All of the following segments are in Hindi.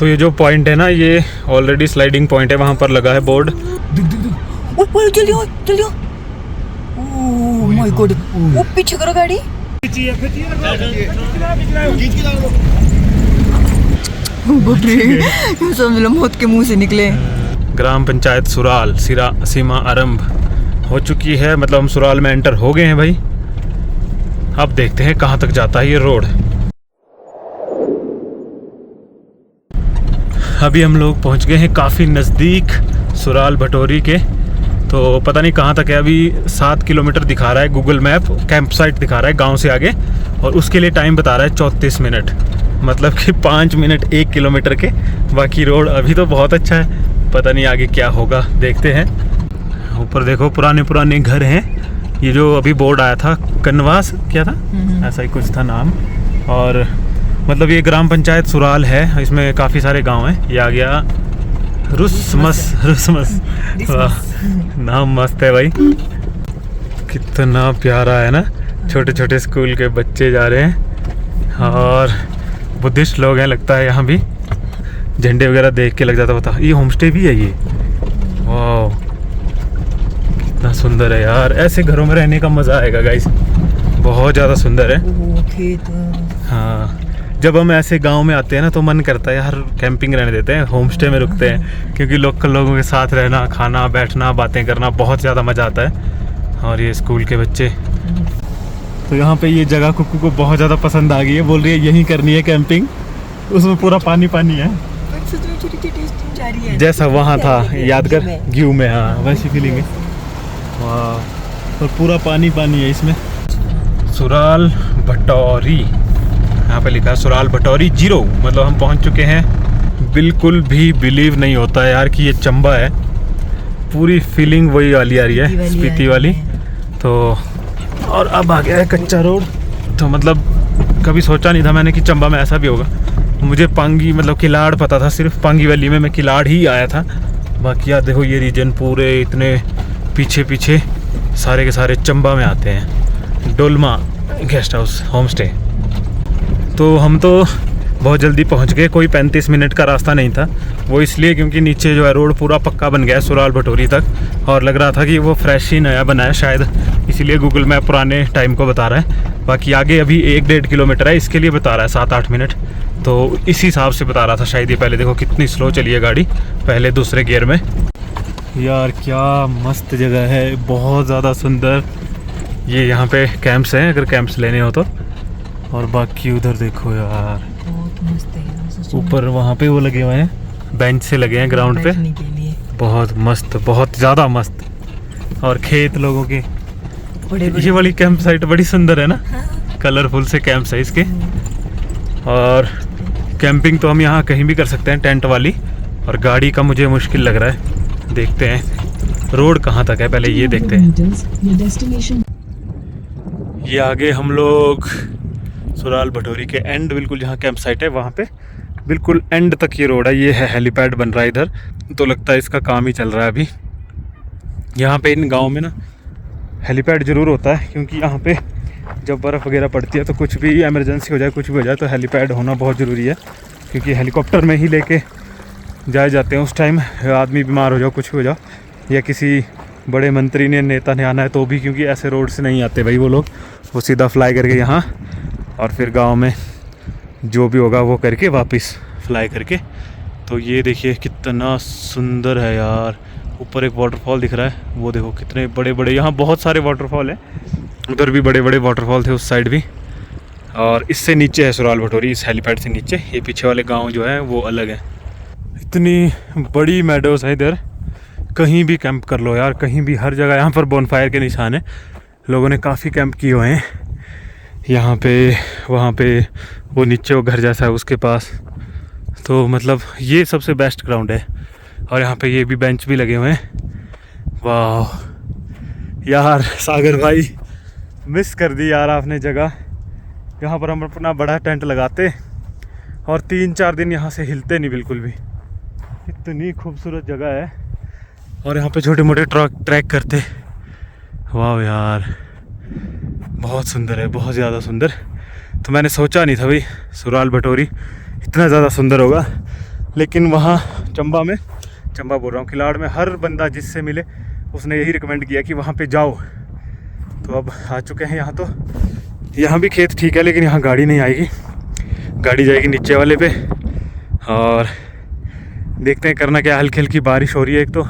तो ये जो पॉइंट है ना, ये ऑलरेडी स्लाइडिंग पॉइंट है, वहाँ पर लगा है बोर्ड। जल्दी आओ। ओह माय गॉड, वो पीछे करो गाड़ी। समझ लो मौत के मुंह से निकले। ग्राम पंचायत सुराल सीमा आरंभ हो चुकी है, मतलब हम सुराल में एंटर हो गए हैं भाई। अब देखते हैं कहाँ तक जाता है ये रोड। अभी हम लोग पहुँच गए हैं काफ़ी नज़दीक सुराल भटोरी के। तो पता नहीं कहाँ तक है, अभी 7 किलोमीटर दिखा रहा है गूगल मैप, कैंप साइट दिखा रहा है गांव से आगे, और उसके लिए टाइम बता रहा है 34 मिनट, मतलब कि 5 मिनट 1 किलोमीटर के। बाकी रोड अभी तो बहुत अच्छा है, पता नहीं आगे क्या होगा, देखते हैं। ऊपर देखो पुराने घर हैं। ये जो अभी बोर्ड आया था कनवास क्या था, ऐसा ही कुछ था नाम। और मतलब ये ग्राम पंचायत सुराल है, इसमें काफ़ी सारे गाँव हैं। ये आ गया रुसमस। वाह, नाम मस्त है भाई, कितना प्यारा है ना। छोटे छोटे स्कूल के बच्चे जा रहे हैं और बुद्धिस्ट लोग हैं लगता है यहाँ भी। झंडे वगैरह देख के लग जाता पता। ये होम स्टे भी है ये। वाह, कितना सुंदर है यार, ऐसे घरों में रहने का मज़ा आएगा गाइस, बहुत ज़्यादा सुंदर है। हाँ, जब हम ऐसे गांव में आते हैं ना तो मन करता है यार कैंपिंग रहने देते हैं, होम स्टे में रुकते हैं, क्योंकि लोकल लोगों के साथ रहना, खाना, बैठना, बातें करना बहुत ज़्यादा मज़ा आता है। और ये स्कूल के बच्चे, तो यहाँ पे ये जगह कुक्कू को बहुत ज़्यादा पसंद आ गई है, बोल रही है यहीं करनी है कैंपिंग। उसमें पूरा पानी है, जैसा वहाँ था याद कर व्यू में। हाँ, वैसी फीलिंग है। वाह, और पूरा पानी है इसमें। सुराल भटौरी, यहाँ पे लिखा है सुराल भटौरी 0, मतलब हम पहुँच चुके हैं। बिल्कुल भी बिलीव नहीं होता है यार कि ये चंबा है, पूरी फीलिंग वही वाली आ रही है, स्पीति वाली। तो और अब आ गया है कच्चा रोड। तो मतलब कभी सोचा नहीं था मैंने कि चंबा में ऐसा भी होगा। मुझे पांगी मतलब किलाड़ पता था, सिर्फ पांगी वैली में मैं किलाड़ ही आया था। बाकी यार देखो ये रीजन पूरे इतने पीछे सारे के सारे चंबा में आते हैं। Dolma guest house home stay. तो हम तो बहुत जल्दी पहुंच गए, कोई 35 मिनट का रास्ता नहीं था। वो इसलिए क्योंकि नीचे जो है रोड पूरा पक्का बन गया है सुराल भटोरी तक, और लग रहा था कि वो फ्रेश ही नया बना है शायद, इसीलिए गूगल मैप पुराने टाइम को बता रहा है। बाकी आगे अभी 1-1.5 किलोमीटर है, इसके लिए बता रहा है 7-8 मिनट, तो इस हिसाब से बता रहा था शायद। ये पहले देखो कितनी स्लो चली है गाड़ी, पहले दूसरे गियर में। यार क्या मस्त जगह है, बहुत ज़्यादा सुंदर। ये यहाँ पे कैंप्स हैं अगर कैंप्स लेने हो तो। और बाकी उधर देखो यार, बहुत मस्त है। ऊपर वहाँ पे वो लगे हुए हैं, बेंच से लगे हैं ग्राउंड पे, बहुत मस्त, बहुत ज़्यादा मस्त। और खेत लोगों के, ये वाली कैंप साइट बड़ी सुंदर है ना। हाँ। कलरफुल से कैंप्स है इसके। और कैंपिंग तो हम यहाँ कहीं भी कर सकते हैं, टेंट वाली। और गाड़ी का मुझे मुश्किल लग रहा है, देखते हैं रोड कहाँ तक है, पहले ये देखते हैं। ये आगे हम लोग सुराल भटोरी के एंड, बिल्कुल जहाँ कैंप साइट है वहाँ पे बिल्कुल एंड तक ये रोड है। ये है हेलीपैड बन रहा है इधर, तो लगता है इसका काम ही चल रहा है अभी। यहाँ पे इन गाँव में ना हेलीपैड ज़रूर होता है, क्योंकि यहाँ पे जब बर्फ़ वगैरह पड़ती है तो कुछ भी इमरजेंसी हो जाए, कुछ भी हो जाए, तो हेलीपैड होना बहुत ज़रूरी है। क्योंकि हेलीकॉप्टर में ही लेके जाए जाते हैं उस टाइम, आदमी बीमार हो जाओ, कुछ भी हो जाओ, या किसी बड़े मंत्री ने, नेता ने आना है तो भी, क्योंकि ऐसे रोड से नहीं आते भाई वो लोग, वो सीधा फ्लाई करके यहाँ और फिर गांव में जो भी होगा वो करके वापस फ्लाई करके। तो ये देखिए कितना सुंदर है यार। ऊपर एक वाटरफॉल दिख रहा है, वो देखो कितने बड़े बड़े, यहाँ बहुत सारे वाटरफॉल हैं, उधर भी बड़े बड़े वाटरफॉल थे उस साइड भी। और इससे नीचे है सुराल भटोरी, इस हेलीपैड से नीचे। ये पीछे वाले गाँव जो है वो अलग है। इतनी बड़ी मेडोज़ है इधर, कहीं भी कैंप कर लो यार, कहीं भी, हर जगह। यहाँ पर बोनफायर के निशान है, लोगों ने काफ़ी कैंप किए हुए हैं यहाँ पे, वहाँ पे, वो नीचे वो घर जैसा है उसके पास। तो मतलब ये सबसे बेस्ट ग्राउंड है। और यहाँ पे ये भी बेंच भी लगे हुए हैं। वाह यार सागर भाई, मिस कर दी यार आपने जगह। यहाँ पर हम अपना बड़ा टेंट लगाते और 3-4 दिन यहाँ से हिलते नहीं बिल्कुल भी। इतनी खूबसूरत जगह है, और यहाँ पे छोटे मोटे ट्रैक करते। वाह यार बहुत सुंदर है, बहुत ज़्यादा सुंदर। तो मैंने सोचा नहीं था भाई सुराल भटोरी इतना ज़्यादा सुंदर होगा। लेकिन वहाँ चंबा बोल रहा हूँ, खिलाड़ में हर बंदा जिससे मिले उसने यही रिकमेंड किया कि वहाँ पे जाओ। तो अब आ चुके हैं यहाँ। तो यहाँ भी खेत ठीक है, लेकिन यहाँ गाड़ी नहीं आएगी, गाड़ी जाएगी नीचे वाले पे। और देखते हैं करना क्या। हल्की हल्की बारिश हो रही है। एक तो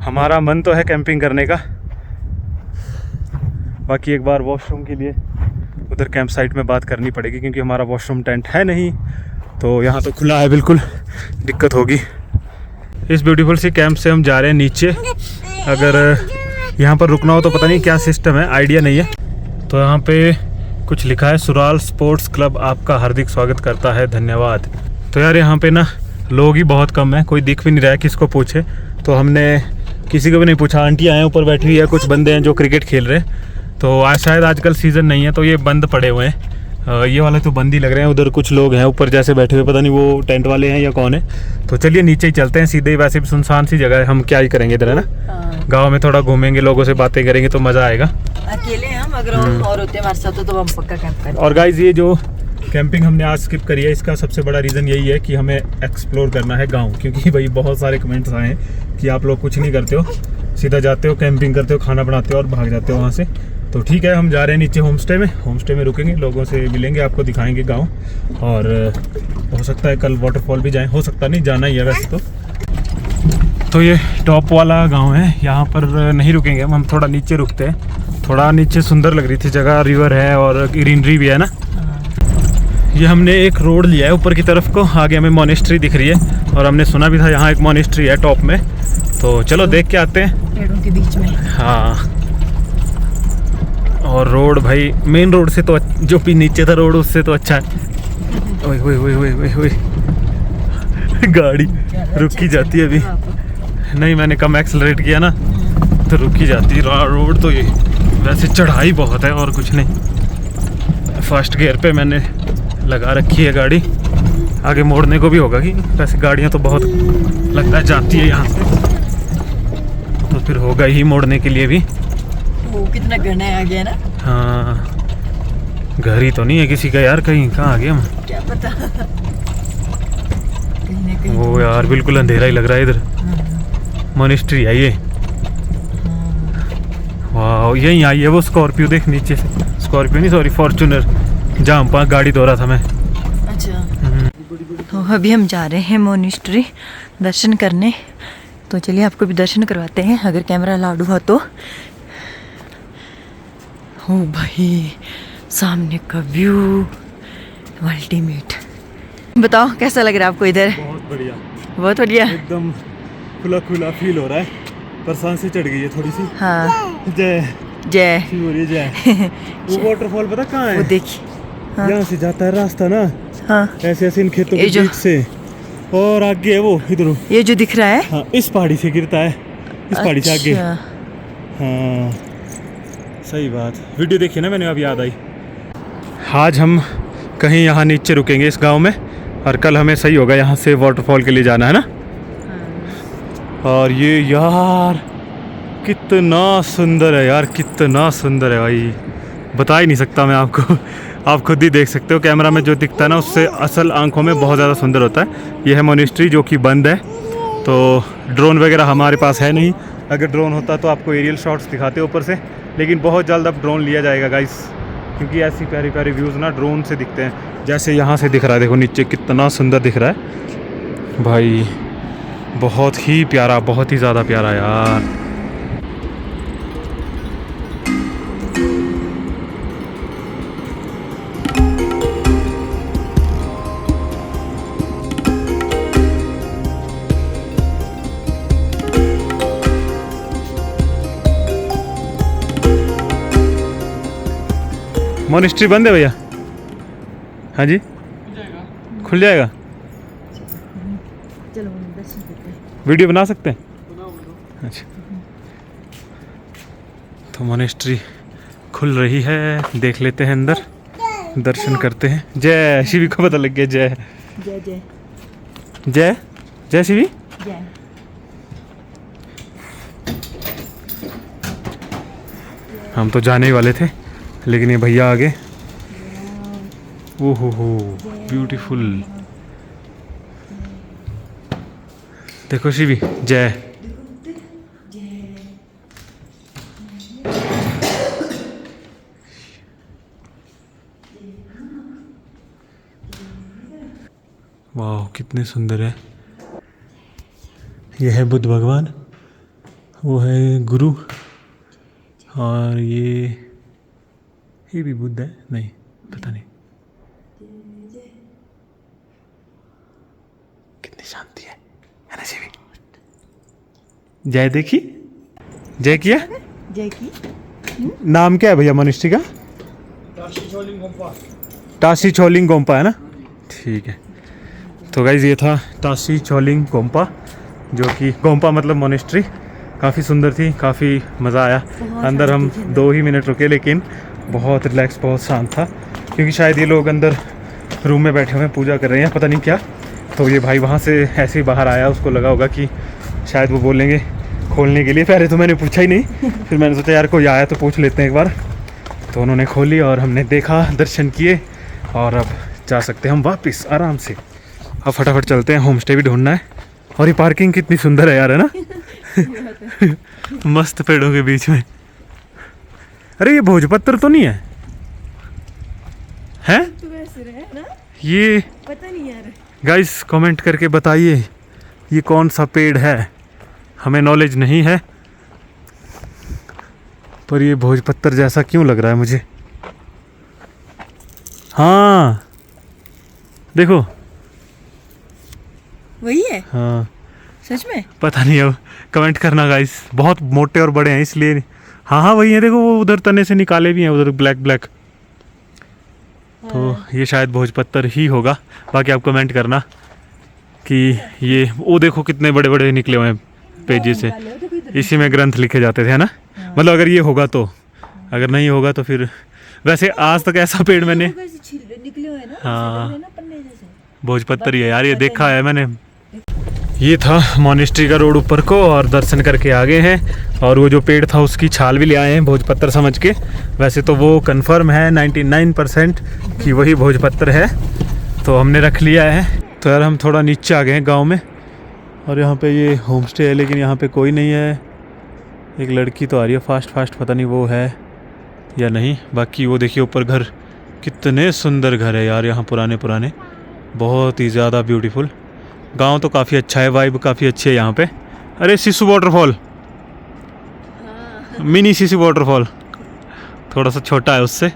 हमारा मन तो है कैंपिंग करने का, बाकी एक बार वॉशरूम के लिए उधर कैंप साइट में बात करनी पड़ेगी, क्योंकि हमारा वॉशरूम टेंट है नहीं। तो यहाँ तो खुला है, बिल्कुल दिक्कत होगी। इस ब्यूटीफुल सी कैंप से हम जा रहे हैं नीचे। अगर यहाँ पर रुकना हो तो पता नहीं क्या सिस्टम है, आइडिया नहीं है। तो यहाँ पे कुछ लिखा है, सुराल स्पोर्ट्स क्लब आपका हार्दिक स्वागत करता है, धन्यवाद। तो यार यहाँ पे ना लोग ही बहुत कम है, कोई दिख भी नहीं रहा है, किसको पूछे। तो हमने किसी को भी नहीं पूछा। आंटी आए ऊपर बैठी हुई है, कुछ बंदे हैं जो क्रिकेट खेल रहे हैं। तो आज शायद आजकल सीज़न नहीं है, तो ये बंद पड़े हुए हैं। ये वाले तो बंद ही लग रहे हैं। उधर कुछ लोग हैं ऊपर जैसे बैठे हुए, पता नहीं वो टेंट वाले हैं या कौन है। तो चलिए नीचे ही चलते हैं सीधे ही। वैसे भी सुनसान सी जगह है, हम क्या ही करेंगे इधर, है ना। गाँव में थोड़ा घूमेंगे, लोगों से बातें करेंगे तो मज़ा आएगा। अकेले हम, अगर और होते हमारे साथ तो हम पक्का कैंप करेंगे। और गाइज ये जो कैंपिंग हमने आज स्किप करी है, इसका सबसे बड़ा रीज़न यही है कि हमें एक्सप्लोर करना है गांव। क्योंकि भाई बहुत सारे कमेंट्स आए हैं कि आप लोग कुछ नहीं करते हो, सीधा जाते हो कैंपिंग करते हो, खाना बनाते हो और भाग जाते हो वहाँ से। तो ठीक है, हम जा रहे हैं नीचे होमस्टे में रुकेंगे, लोगों से मिलेंगे, आपको दिखाएंगे गाँव। और हो सकता है कल वाटरफॉल भी जाएँ, हो सकता नहीं, जाना ही है वैसे तो ये टॉप वाला गाँव है, यहाँ पर नहीं रुकेंगे हम थोड़ा नीचे रुकते हैं। थोड़ा नीचे सुंदर लग रही थी जगह, रिवर है और ग्रीनरी भी है ना। ये हमने एक रोड लिया है ऊपर की तरफ को, आगे हमें मोनेस्ट्री दिख रही है। और हमने सुना भी था यहाँ एक मोनेस्ट्री है टॉप में। तो चलो देख के आते हैं, पेड़ों के बीच में। हाँ। और रोड भाई मेन रोड से तो जो भी नीचे था रोड, उससे तो अच्छा है। ओए ओए ओए ओए ओए, गाड़ी रुकी जाती है अभी। नहीं, मैंने कम एक्सेलरेट किया ना तो रुकी जाती है रोड। तो ये वैसे चढ़ाई बहुत है और कुछ नहीं। फर्स्ट गियर पे मैंने लगा रखी है गाड़ी, आगे मोड़ने को भी होगा कि वैसे गाड़ियाँ तो बहुत लगता है जाती है यहाँ से, तो फिर होगा ही मोड़ने के लिए भी। वो कितना घना है आगे, है ना। हाँ, घर ही तो नहीं है किसी का यार, कहीं कहाँ आ गए हम, क्या पता। कहीं ना कहीं वो यार बिल्कुल अंधेरा ही लग रहा है इधर। मोनेस्ट्री है ये। वाह, यहीं आई है वो स्कॉर्पियो, देख नीचे से। स्कॉर्पियो नहीं, सॉरी फॉर्चूनर, जहाँ पास गाड़ी धो रहा था मैं। अच्छा, तो अभी हम जा रहे हैं मोनेस्ट्री दर्शन करने। तो चलिए आपको भी दर्शन करवाते हैं, अगर कैमरा अलाउड हुआ तो। ओ भाई, सामने का व्यू अल्टीमेट। बताओ कैसा लग रहा है आपको इधर? बहुत बढ़िया, बहुत बढ़िया, एकदम खुला खुला फील हो रहा है, पर सांसें चढ़ गई है थोड़ी सी। हाँ, जय जय हो रही है, जय। वो वाटरफॉल पता कहाँ है? वो देखिए, हाँ, यहाँ से जाता है रास्ता ना, हाँ, ऐसे ऐसे इन खेतों ये के बीच से, और आगे है वो इधर, ये जो दिख रहा है, हाँ, इस पहाड़ी से गिरता है, इस पहाड़ी से आगे। अच्छा, हाँ सही बात, वीडियो देखी ना मैंने, अब याद आई। आज हम कहीं यहाँ नीचे रुकेंगे इस गांव में, और कल हमें सही होगा यहाँ से वाटरफॉल के लिए जाना है ना। और ये यार कितना सुंदर है यार, कितना सुंदर है भाई, बता ही नहीं सकता मैं आपको। आप खुद ही देख सकते हो, कैमरा में जो दिखता है ना उससे असल आंखों में बहुत ज़्यादा सुंदर होता है। ये है मोनेस्ट्री जो कि बंद है, तो ड्रोन वगैरह हमारे पास है नहीं। अगर ड्रोन होता तो आपको एरियल शॉट्स दिखाते ऊपर से, लेकिन बहुत जल्द अब ड्रोन लिया जाएगा गाइस, क्योंकि ऐसी प्यारी प्यारी व्यूज़ ना ड्रोन से दिखते हैं। जैसे यहाँ से दिख रहा है, देखो नीचे कितना सुंदर दिख रहा है भाई, बहुत ही प्यारा, बहुत ही ज़्यादा प्यारा यार। मोनेस्ट्री बंद है भैया? हाँ जी, खुल जाएगा। चलो दर्शन करते हैं, वीडियो बना सकते हैं? अच्छा, तो मोनेस्ट्री खुल रही है, देख लेते हैं अंदर, दर्शन करते हैं। जय शिवी को पता लग गया, जय जय जय जय जय शिवी। जय। हम तो जाने ही वाले थे, लेकिन ये भैया आ गए। ओहो हो, ब्यूटीफुल। देखो शिवी जय। वाह कितने सुंदर है। यह है बुद्ध भगवान, वो है गुरु, और ये भी बुद्ध है, नहीं पता नहीं। कितनी शांति है ना शिवी। जय देखी, जय किया। जय की नाम क्या है भैया मोनेस्ट्री का? टाशी छोलिंग गोम्पा है ना, ठीक है। तो गाइज ये था टाशी छोलिंग गोम्पा, जो कि गोम्पा मतलब मोनेस्ट्री। काफ़ी सुंदर थी, काफ़ी मज़ा आया। अंदर हम 2 ही मिनट रुके, लेकिन बहुत रिलैक्स, बहुत शांत था, क्योंकि शायद ये लोग अंदर रूम में बैठे हुए हैं, पूजा कर रहे हैं, पता नहीं क्या। तो ये भाई वहाँ से ऐसे ही बाहर आया, उसको लगा होगा कि शायद वो बोलेंगे खोलने के लिए। पहले तो मैंने पूछा ही नहीं, फिर मैंने सोचा यार कोई आया तो पूछ लेते हैं एक बार। तो उन्होंने खोली और हमने देखा, दर्शन किए, और अब जा सकते हैं हम वापस आराम से। अब फटाफट चलते हैं, होम स्टे भी ढूंढना है। और ये पार्किंग कितनी सुंदर है यार, है ना। मस्त पेड़ों के बीच में। अरे ये भोजपत्र तो नहीं है? हैं? ये पता नहीं यार। गाइस कमेंट करके बताइए ये कौन सा पेड़ है, हमें नॉलेज नहीं है, पर ये भोजपत्र जैसा क्यों लग रहा है मुझे। हाँ देखो, वही है। हाँ सच में पता नहीं, अब कमेंट करना गाइस। बहुत मोटे और बड़े हैं इसलिए। हाँ हाँ वही है, देखो वो उधर तने से निकाले भी हैं, उधर ब्लैक ब्लैक। तो ये शायद भोजपत्र ही होगा। बाकी आप कमेंट करना कि ये, वो देखो कितने बड़े बड़े निकले हुए हैं पेजी से। इसी में ग्रंथ लिखे जाते थे, है ना। मतलब अगर ये होगा तो, अगर नहीं होगा तो फिर। वैसे आज तक ऐसा पेड़ मैंने, हाँ भोजपत्र ही है यार, ये देखा है मैंने। ये था मोनेस्ट्री का रोड ऊपर को, और दर्शन करके आ गए हैं। और वो जो पेड़ था उसकी छाल भी ले आए हैं भोजपत्र समझ के। वैसे तो वो कंफर्म है 99% कि वही भोजपत्र है, तो हमने रख लिया है। तो यार हम थोड़ा नीचे आ गए हैं गांव में, और यहाँ पे ये होम स्टे है, लेकिन यहाँ पे कोई नहीं है। एक लड़की तो आ रही है फास्ट फास्ट, पता नहीं वो है या नहीं। बाकी वो देखिए ऊपर घर, कितने सुंदर घर है यार यहाँ, पुराने पुराने, बहुत ही ज़्यादा ब्यूटीफुल। गांव तो काफ़ी अच्छा है, वाइब काफ़ी अच्छी है यहाँ पे। अरे Sisu waterfall, mini Sisu waterfall, थोड़ा सा छोटा है उससे।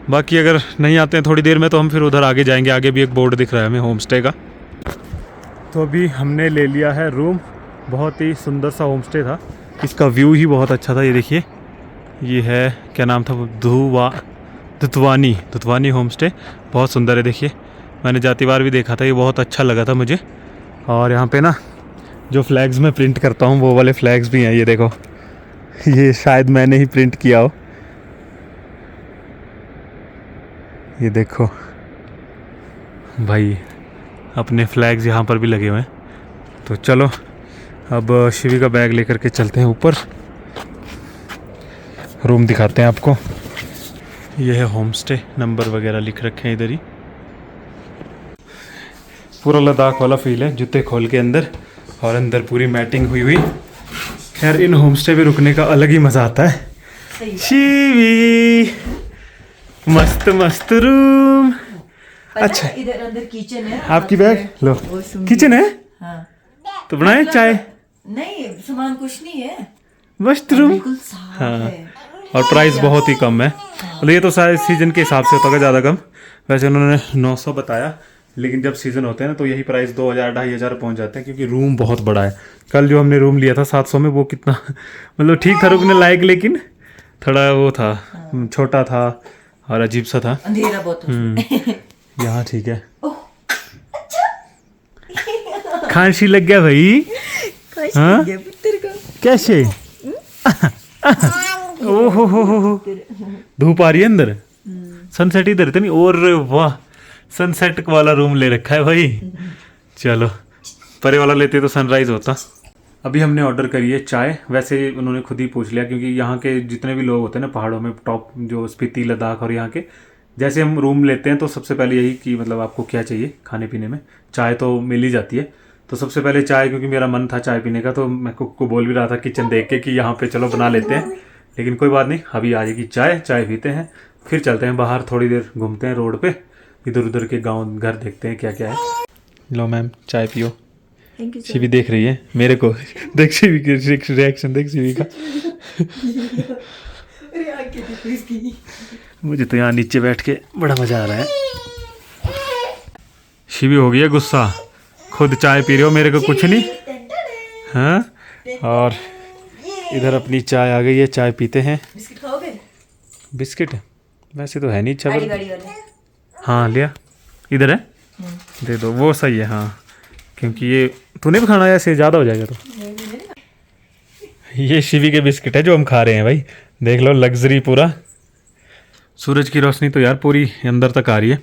बाकी अगर नहीं आते हैं थोड़ी देर में तो हम फिर उधर आगे जाएंगे। आगे भी एक बोर्ड दिख रहा है हमें होम स्टे का। तो अभी हमने ले लिया है रूम, बहुत ही सुंदर सा होम स्टे था। इसका व्यू ही बहुत अच्छा था। ये देखिए, ये है क्या नाम था, दुतवानी होम स्टे, बहुत सुंदर है। देखिए मैंने जातिवार भी देखा था, ये बहुत अच्छा लगा था मुझे। और यहाँ पे ना जो फ्लैग्स मैं प्रिंट करता हूँ वो वाले फ्लैग्स भी हैं, ये देखो, ये शायद मैंने ही प्रिंट किया हो। ये देखो भाई, अपने फ्लैग्स यहाँ पर भी लगे हुए हैं। तो चलो अब शिवी का बैग लेकर के चलते हैं ऊपर, रूम दिखाते हैं आपको। यह है होम स्टे, नंबर वगैरह लिख रखे हैं इधर ही। पूरा लद्दाख वाला फील है, जूते खोल के अंदर, और अंदर पूरी मैटिंग हुई हुई। खैर इन होम स्टे पे रुकने का अलग ही मज़ा आता है। शिवी मस्त मस्त रूम। अच्छा इधर अंदर किचन है, आपकी बैग लो, किचन है। हाँ। तो बनाए चाय? नहीं सामान कुछ नहीं है, मस्त रूम। बिल्कुल साफ हाँ। है। और प्राइस बहुत ही कम है, मतलब ये तो शायद सीजन के हिसाब से होता है ज़्यादा कम। वैसे उन्होंने 900 बताया, लेकिन जब सीज़न होते हैं ना तो यही प्राइस 2000-2500 पहुंच जाते हैं, क्योंकि रूम बहुत बड़ा है। कल जो हमने रूम लिया था 700 में, वो कितना मतलब ठीक था रुकने लायक, लेकिन थोड़ा वो था, छोटा था और अजीब सा था, अंधेरा बहुत है। यहाँ ठीक है। खांसी लग गया भाई? हाँ? कैसे? ओहो हो, धूप आ रही है अंदर, सनसेट इधर तो नहीं। और वाह, सनसेट वाला रूम ले रखा है भाई। चलो परे वाला लेते तो सनराइज होता। अभी हमने ऑर्डर करी है चाय। वैसे उन्होंने खुद ही पूछ लिया, क्योंकि यहाँ के जितने भी लोग होते हैं ना पहाड़ों में, टॉप जो स्पीति लद्दाख और यहाँ के, जैसे हम रूम लेते हैं तो सबसे पहले यही कि मतलब आपको क्या चाहिए खाने पीने में, चाय तो मिल ही जाती है। तो सबसे पहले चाय, क्योंकि मेरा मन था चाय पीने का, तो मैं कुक को बोल भी रहा था किचन देख के कि यहाँ पे चलो बना लेते हैं, लेकिन कोई बात नहीं, अभी आ जाएगी चाय पीते हैं, फिर चलते हैं बाहर, थोड़ी देर घूमते हैं रोड पे, इधर उधर के गाँव घर देखते हैं क्या क्या है। लो मैम चाय पियो। शिवी देख रही है मेरे को, देख शिवी की रिएक्शन, देख शिवी का। मुझे तो यहाँ नीचे बैठ के बड़ा मजा आ रहा है। शिवी हो गई है गुस्सा, खुद चाय पी रहे हो, मेरे को कुछ नहीं। हाँ, और इधर अपनी चाय आ गई है, चाय पीते हैं। बिस्किट खाओगे? बिस्किट वैसे तो है नहीं अच्छा, हाँ लिया, इधर है, दे दो, वो सही है। हाँ, क्योंकि ये तूने भी खाना है, ऐसे ज़्यादा हो जाएगा तो। ये शिवी के बिस्किट है जो हम खा रहे हैं भाई, देख लो, लग्जरी पूरा। सूरज की रोशनी तो यार पूरी अंदर तक आ रही है,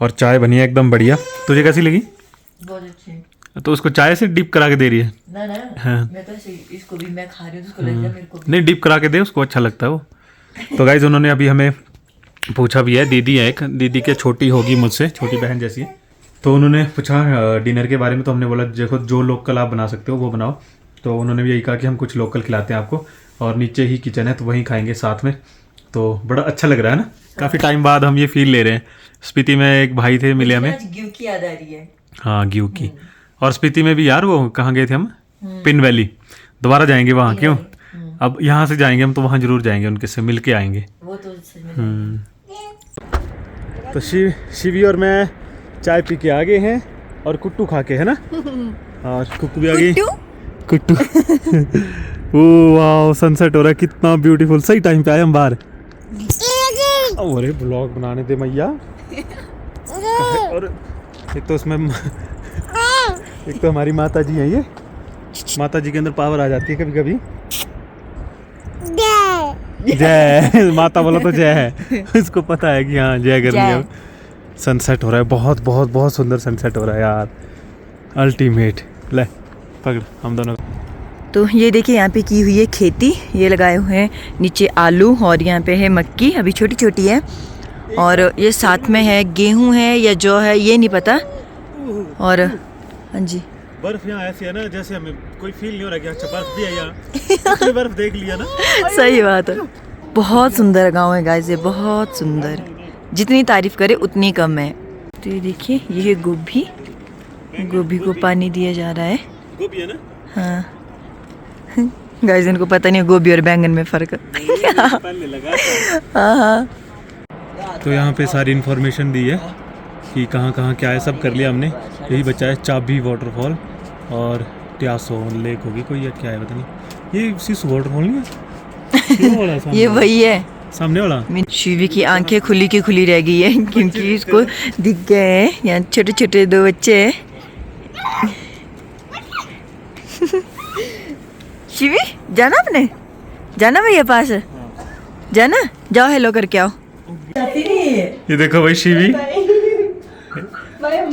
और चाय बनी है एकदम बढ़िया। तुझे कैसी लगी? बहुत अच्छी। तो उसको चाय से डिप करा के दे रही है? ना हाँ, मैं तो इसको भी मैं खा रही हूँ, उसको लग रहा है मेरे को भी। नहीं, डिप करा के दे, उसको अच्छा लगता है वो। तो गाइज उन्होंने अभी हमें पूछा भी है, दीदी है एक, दीदी के छोटी होगी मुझसे, छोटी बहन जैसी है, तो उन्होंने पूछा डिनर के बारे में, तो हमने बोला देखो जो लोकल आप बना सकते हो वो बनाओ। तो उन्होंने भी यही कहा कि हम कुछ लोकल खिलाते हैं आपको, और नीचे ही किचन है तो वहीं खाएंगे साथ में। तो बड़ा अच्छा लग रहा है ना, काफ़ी टाइम बाद हम ये फील ले रहे हैं। स्पीति में एक भाई थे मिले हमें, ग्यू की याद आ रही है। हाँ ग्यू की। और स्पीति में भी यार वो कहाँ गए थे हम, पिन वैली, दोबारा जाएंगे वहाँ, क्यों? अब यहाँ से जाएंगे हम तो वहाँ जरूर जाएंगे, उनके से मिल के आएंगे। वो तो सच में। तो शिवी और मैं चाय पी के आ गए हैं, और कुट्टू खा के, है ना? और कुक्कू भी आ गई, कुट्टू। ओ वाह, सनसेट हो रहा है, कितना ब्यूटीफुल, सही टाइम पे आए हम बाहर। अरे ब्लॉग बनाने दे मैया। और एक तो उसमें एक तो हमारी माता जी हैं, ये माता जी के अंदर पावर आ जाती है कभी कभी। जय माता बोला तो जय है, इसको पता है कि हाँ जय करनी है। सनसेट हो रहा है, बहुत बहुत बहुत सुंदर सनसेट हो रहा है यार, अल्टीमेट। ले पकड़ हम दोनों। तो ये देखिए यहाँ पे की हुई है खेती, ये लगाए हुए हैं नीचे आलू, और यहाँ पे है मक्की, अभी छोटी छोटी है, और ये साथ में है गेहूं है या जौ है ये नहीं पता। और हाँ जी, बर्फ यहाँ ऐसी है ना, जैसे हमें कोई फील नहीं हो रहा कि अच्छा बर्फ भी है यहाँ। बर्फ देख लिया ना। सही बात है, बहुत सुंदर गांव है गाइस, ये बहुत सुंदर, जितनी तारीफ करे उतनी कम है। तो ये देखिए ये है गोभी, गोभी को पानी दिया जा रहा है। गोभी है ना? हाँ गाइस, इनको पता नहीं गोभी और बैंगन में फर्क। पहले लगा हाँ। तो यहाँ पे सारी इन्फॉर्मेशन दी है कि कहाँ कहाँ क्या है, सब कर लिया हमने। यही बचा है चाबी वाटरफॉल और ट्यासो लेक होगी कोई, या क्या है पता नहीं। ये सिसु वाटरफॉल नहीं है? ये वाला ये वही है सामने वाला। शिवी की आंखें खुली की खुली रह गई है, क्योंकि इसको दिख गए हैं यहाँ छोटे छोटे दो बच्चे हैं। शिवी जाना, आपने जाना भैया पास, जाना, जाओ हेलो करके आओ। ये देखो भाई शिवी,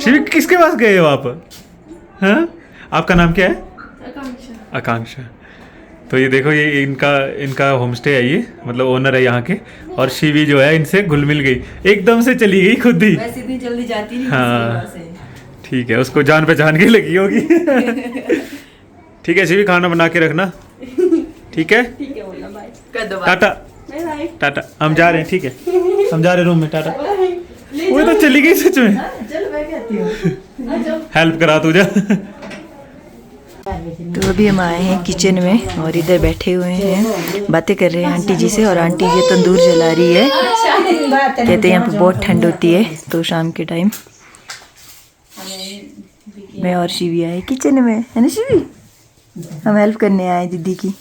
शिवी किसके पास गए हो आप? हाँ, आपका नाम क्या है? आकांक्षा। आकांक्षा। तो ये देखो, ये इनका होम स्टे है, ये मतलब ओनर है यहाँ के, और शिवी जो है इनसे घुल मिल गई, एकदम से चली गई खुद ही। वैसे इतनी जल्दी जाती नहीं। हाँ ठीक है, उसको जान पहचान के लगी होगी। ठीक है शिवी, खाना बना के रखना, ठीक है? टाटा टाटा, हम जा रहे हैं, ठीक है हम जा रहे हैं रूम में, टाटा। वो तो चली गई सच में। हेल्प करा तुझे। तो अभी हम आए हैं किचन में, और इधर बैठे हुए हैं, बातें कर रहे हैं आंटी जी से, और आंटी जी तंदूर जला रही है, कहते हैं यहाँ पे बहुत ठंड होती है। तो शाम के टाइम मैं और शिवी आए किचन में, है ना शिवी? हम हेल्प करने आए दीदी की।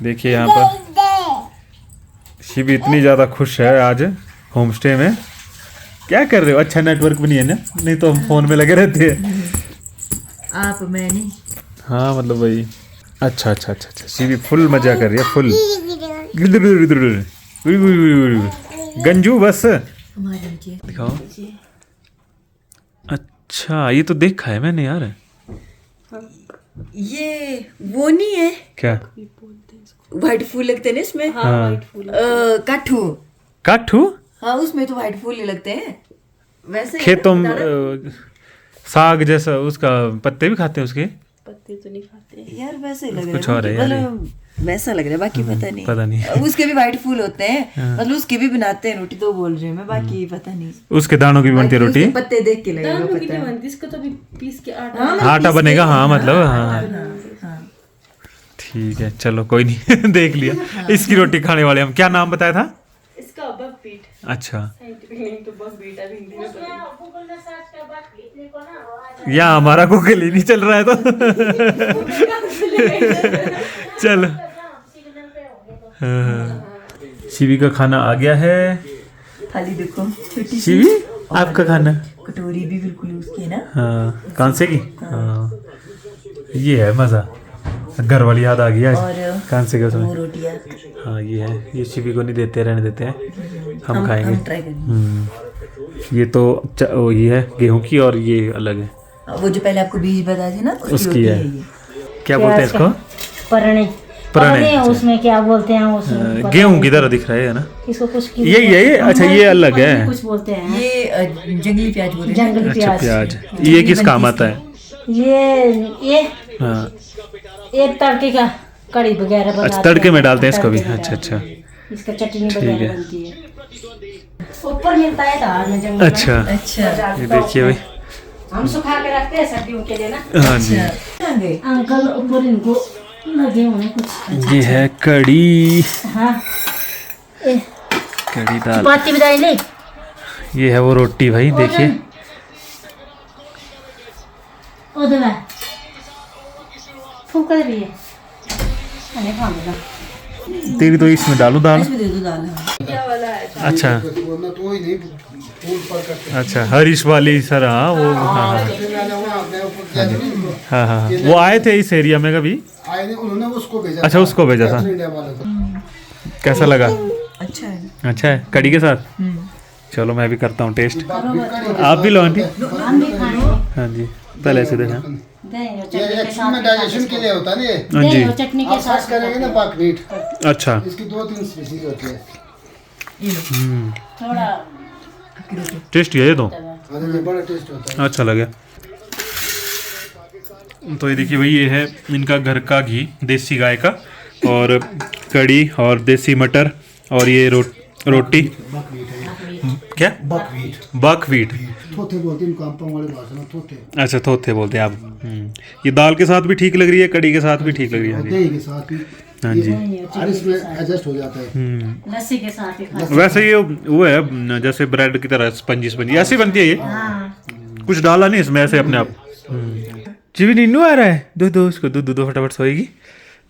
देखिए यहाँ पर शिवी इतनी ज़्यादा खुश है आज होम स्टे में। क्या कर रहे हो? अच्छा नेटवर्क भी नहीं है ना, नहीं तो हम फोन में लगे रहते हैं। आप, मैं नहीं। हाँ मतलब वही। अच्छा अच्छा अच्छा अच्छा, शिवी फुल मजा कर रही है, फुल। गंजू बस दिखाओ। अच्छा ये तो देखा है मैंने यार। ये वो नहीं है क्या? व्हाइट फूल लगते हैं ना इसमें। हाँ काठू। काठू? हाँ उसमें तो व्हाइट फूल ही लगते हैं वैसे। खेतों साग जैसा उसका पत्ते भी खाते हैं उसके? पत्ते तो नहीं खाते यार वैसे लग कुछ और है यार ये। वैसा लग रहा है, बाकी पता नहीं। नहीं। उसके भी वाइट फूल होते हैं, मतलब उसके भी बनाते हैं रोटी, तो बोल रही हूँ मैं, बाकी पता नहीं। उसके दानों की भी बनती है बाकी रोटी? उसके पत्ते देख के लगेगा दानों की पता नहीं है। बनती, इसको तो अभी पीस के आटा आटा बनेगा, हाँ मतलब हाँ हाँ। ठीक है चलो कोई नहीं देख लिया। इसकी रोटी खाने वाले हम, क्या नाम बताया था? इसका बकपीट, अच्छा, साइंटिफिक नेम तो बकपीट है, हिंदी में पता या हमारा गूगल ही नहीं चल रहा है तो चलो। शिवी का खाना आ गया है। थाली देखो छोटी सी, शिवी आपका खाना? कटोरी भी बिल्कुल उसकी है ना। हाँ कांसे की। हाँ ये है मजा, घर वाली याद आ गई आज। और कांसे का वो उसमें। रोटियाँ हाँ ये है, ये शिवी को नहीं देते, रहने देते हैं, हम खाएंगे। हम ट्राई करेंगे। ये तो ओ, ये है गेहूं की और ये अलग है, वो जो पहले आपको बीज बताए थे ना, उसकी उसकी रोटी है। है ये। क्या बोलते हैं इसको? परणे परणे, अच्छा। उसमें क्या बोलते हैं उसमें पता गेहूं नहीं। की तरह दिख रहा है ना? इसको कुछ यही है ये? अच्छा ये अलग है। कुछ बोलते हैं ये जंगली प्याज बोल रहे हैं। जंगली अच्छा प्याज। प्याज, ये किस काम आता है? ये हाँ ये तड़के का कड़ी वगैरह बनाते अच्छा तड़के में डालते हैं इसको भी। तड़के में अच्छा डालते अच्छा हैं। इसका चटनी ठीक वगैरह है। बनती है, ऊपर मिलता है धार में जंगल में। अच्छा अच्छा ये देखिए भाई। हम सुखा के रखते हैं सर्दियों के लिए ना। हाँ जी कहाँ गए? अंकल ऊपर इनको लगे हुए कुछ। ये है कड़ी, हाँ ए, कड़ी दाल। बाती बजाई ले। ये है वो रोटी भाई, देखिए। ओ दे फूक कर भी है अरे खाऊंगा। तेरी तो इसमें डालू दाल। इसमें दे दो दाल। हाँ। अच्छा अच्छा हरीश वाली सर, हाँ वो हाँ हाँ हाँ वो आए थे इस एरिया में कभी? आए नहीं, उन्होंने उसको भेजा। अच्छा उसको भेजा था। इंडिया वालों को। कैसा लगा? अच्छा है। अच्छा है कड़ी के साथ। चलो मैं भी करता हूँ टेस्ट, आप भी लो आंटी। हम भी खाएंगे। हाँ जी पहले से देखा। देंगे ये चटनी के एक्चुअली साथ में डाइजेशन के लिए होता है ना ये। हाँ जी देंगे चटनी के आप सर्च साथ करेंगे ना बाक मीट, अच्छा। इसकी 2-3 स्पीशीज होती है। थोड़ा टेस्टी है ये तो, अरे ये बड़ा टेस्ट होता है। अच्छा लगा। तो ये देखिए भाई, ये है इनका घर का घी, देसी गाय का, और कड़ी और देसी मटर, और ये रोटी क्या? बकव्हीट। थोथे बोलते हैं इनको, अंपम वाले भाषा में थोथे। अच्छा थोथे बोलते हैं आप। ये दाल के साथ भी ठीक लग रही है, कड़ी के साथ भी ठीक लग रही है। दही के साथ भी हाँ जी और इसमें एडजस्ट हो जाता है। लस्सी के साथ ही खा। वैसे ये वो है जैसे ब्रेड की तरह स्पंजी स्पंजी ऐसी बनती है ये। हाँ कुछ डाला नहीं इसमें, ऐसे अपने आप। जी भी नीनू आ रहा है, दो उसको दो फटाफट सोएगी।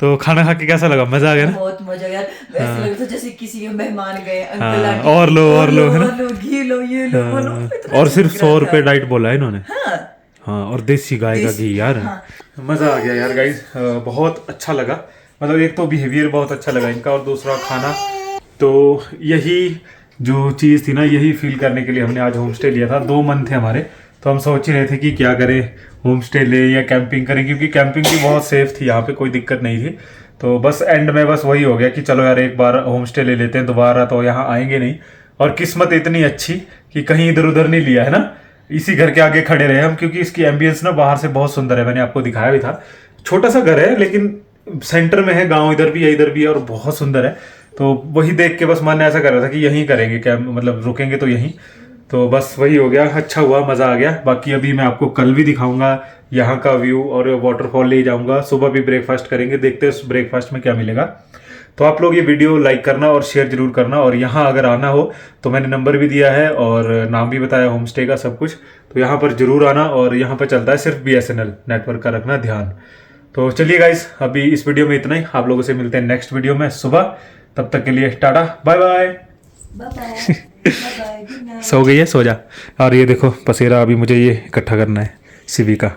तो खाना खा के कैसा लगा? मजा आ गया ना? बहुत मजा आया। ऐसा लग रहा था जैसे किसी के मेहमान गए, अंकल हाँ, आंटी, और लो है ना? और लो, घी लो, ये लो, वो लो। इतना और सिर्फ अच्छा 100 लग रुपए रहा था। डाइट बोला है इन्होंने। हाँ। हाँ और देसी गाय का घी यार। मज़ा आ गया यार गाइस, बहुत अच्छा लगा। मतलब एक तो बिहेवियर बहुत अच्छा लगा इनका, और दूसरा खाना। तो यही जो चीज़ थी ना, यही फील करने के लिए हमने आज होम स्टे लिया था। 2 मन थे हमारे, तो हम सोच ही रहे थे कि क्या करें, होम स्टे ले या कैंपिंग करें, क्योंकि कैंपिंग भी बहुत सेफ थी, यहाँ पे कोई दिक्कत नहीं थी। तो बस एंड में बस वही हो गया कि चलो यार एक बार होम स्टे ले लेते हैं, दोबारा तो यहाँ आएंगे नहीं। और किस्मत इतनी अच्छी कि कहीं इधर उधर नहीं लिया है ना, इसी घर के आगे खड़े रहे हम, क्योंकि इसकी एम्बियंस ना बाहर से बहुत सुंदर है। मैंने आपको दिखाया भी था, छोटा सा घर है लेकिन सेंटर में है, गांव इधर भी है इधर भी है, और बहुत सुंदर है। तो वही देख के बस मन ऐसा कर रहा था कि यहीं करेंगे, क्या मतलब रुकेंगे तो यहीं। तो बस वही हो गया, अच्छा हुआ, मज़ा आ गया। बाकी अभी मैं आपको कल भी दिखाऊंगा यहाँ का व्यू, और वाटरफॉल ले जाऊंगा। सुबह भी ब्रेकफास्ट करेंगे, देखते हैं उस ब्रेकफास्ट में क्या मिलेगा। तो आप लोग ये वीडियो लाइक करना और शेयर जरूर करना, और यहाँ अगर आना हो तो मैंने नंबर भी दिया है और नाम भी बताया होम स्टे का, सब कुछ। तो यहाँ पर जरूर आना, और यहाँ पर चलता है सिर्फ BSNL नेटवर्क का, रखना ध्यान। तो चलिए गाइस, अभी इस वीडियो में इतना ही। आप लोगों से मिलते हैं नेक्स्ट वीडियो में सुबह। तब तक के लिए टाटा बाय बाय। सो गई है, सो जा। और ये देखो पसेरा अभी मुझे ये इकट्ठा करना है शिवी का।